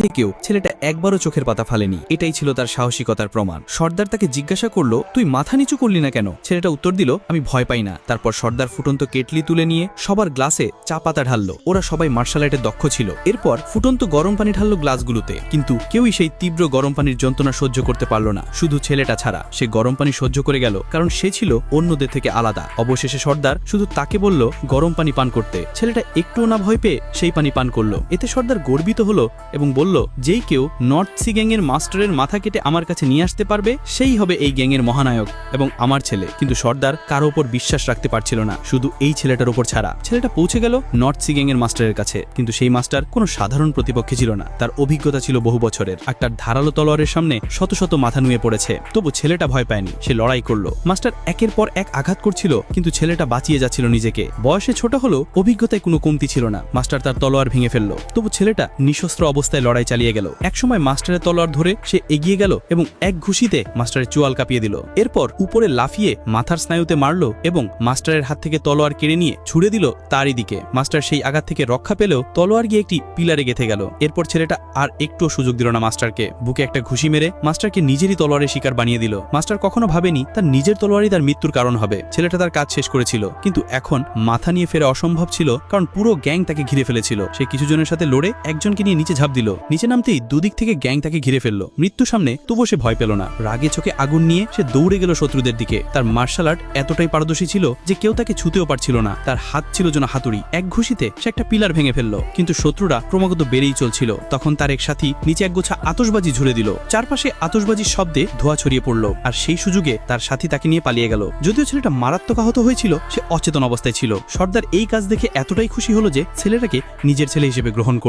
থেকেও ছেলেটা একবারও চোখের পাতা ফালেনি। এটাই ছিল তার সাহসিকতার প্রমাণ। সর্দার তাকে জিজ্ঞাসা করলো, তুই মাথা নিচু করলি না কেন? ছেলেটা উত্তর দিল, আমি ভয় পাই না। তারপর সর্দার ফুটন্ত কেটলি তুলে নিয়ে সবার গ্লাসে চা পাতা ঢাললো। ওরা সবাই মার্শাল আর্টে দক্ষ ছিল। এরপর ফুটন্ত গরম পানি ঢাললো গ্লাসগুলোতে, কিন্তু কেউই সেই তীব্র গরম পানির যন্ত্রণা সহ্য করতে পারল না, শুধু ছেলেটা ছাড়া। সে গরম পানি সহ্য করে গেল, কারণ সে ছিল অন্যদের থেকে আলাদা। অবশেষে সর্দার শুধু তাকে বলল গরম পানি পান করতে। ছেলেটা একটুও না ভয় পেয়ে সেই পানি পান করলো। এতে সর্দার গর্বিত হলো এবং বলল, যেই কেউ নর্থ সি গ্যাংয়ের মাস্টারের মাথা কেটে আমার কাছে নিয়ে আসতে পারবে, সেই হবে এই গ্যাংয়ের মহানায়ক এবং আমার ছেলে। কিন্তু সর্দার কারো ওপর বিশ্বাস রাখতে পারছিল না, শুধু এই ছেলেটার উপর ছাড়া। ছেলেটা পৌঁছে গেল নর্থ সি গ্যাংয়ের মাস্টারের কাছে, কিন্তু সেই মাস্টার কোনো সাধারণ প্রতিপক্ষে ছিল না। তার অভিজ্ঞতা ছিল বহু বছরের। একটা ধারালো তলোয়ারের সামনে শত শত মাথা নুয়ে পড়েছে, তবু ছেলেটা ভয় পায়নি। সে লড়াই করলো। মাস্টার একের পর এক আঘাত করছিল, কিন্তু ছেলেটা বাঁচিয়ে যাচ্ছিল নিজেকে। বয়সে ছোট হলেও অভিজ্ঞতায় কোনো কমতি ছিল না। মাস্টার তার তলোয়ার ভেঙে ফেললো, তবু ছেলেটা নিঃশস্ত্র অবস্থায় লড়াই চালিয়ে গেল। একসময় মাস্টারের তলোয়ার ধরে সে এগিয়ে গেল এবং এক ঘুষিতে মাস্টারের চোয়াল কাঁপিয়ে দিল। এরপর উপরে লাফিয়ে মাথার স্নায়ুতে মারল এবং মাস্টারের হাত থেকে তলোয়ার কেড়ে নিয়ে ছুড়ে দিল তারই দিকে। মাস্টার সেই আঘাত থেকে রক্ষা পেলেও তলোয়ার গিয়ে একটি পিলারে গেঁথে গেল। এরপর ছেলেটা আর একটুও সুযোগ দিল না মাস্টারকে। বুকে একটা ঘুষি মেরে মাস্টারকে নিজেরই তলোয়ারের শিকার বানিয়ে দিল। মাস্টার কখনো ভাবেনি তার নিজের তলোয়ারই তার মৃত্যুর কারণ হবে। ছেলেটা তার কাজ শেষ করেছিল, কিন্তু এখন মাথা নিয়ে ফেরা অসম্ভব ছিল, কারণ পুরো গ্যাং তাকে ঘিরে ফেলেছিল। সে কিছু জনের সাথে লড়ে একজনকে নিয়ে নিচে ঝাঁপ দিল। নিচে নামতেই দুদিক থেকে গ্যাং তাকে ঘিরে ফেললো। মৃত্যু সামনে তবুও সে ভয় পেল না। রাগে চোখে আগুন নিয়ে সে দৌড়ে গেল শত্রুদের দিকে। তার মার্শাল আর্ট এতটাই পারদর্শী ছিল যে কেউ তাকে ছুতেও পারছিল না। তার হাত ছিল যেন হাতুড়ি। এক ঘুষিতে সে একটা পিলার ভেঙে ফেললো, কিন্তু শত্রুরা ক্রমাগত বেড়েই চলছিল। তখন তার এক সাথী নিচে এক গোছা আতশবাজি ঝুড়ে দিল। চারপাশে আতশবাজির শব্দে ধোঁয়া ছড়িয়ে পড়ল, আর সেই সুযোগে তার সাথী তাকে নিয়ে পালিয়ে গেল। যদিও ছেলেটা মারাত্মক আহত হয়েছিল, সে অচেতন অবস্থায় ছিল। সর্দার এই কাজ দেখে এতটাই খুশি হলো যে ছেলেটাকে নিজের ছেলে হিসেবে গ্রহণ করল।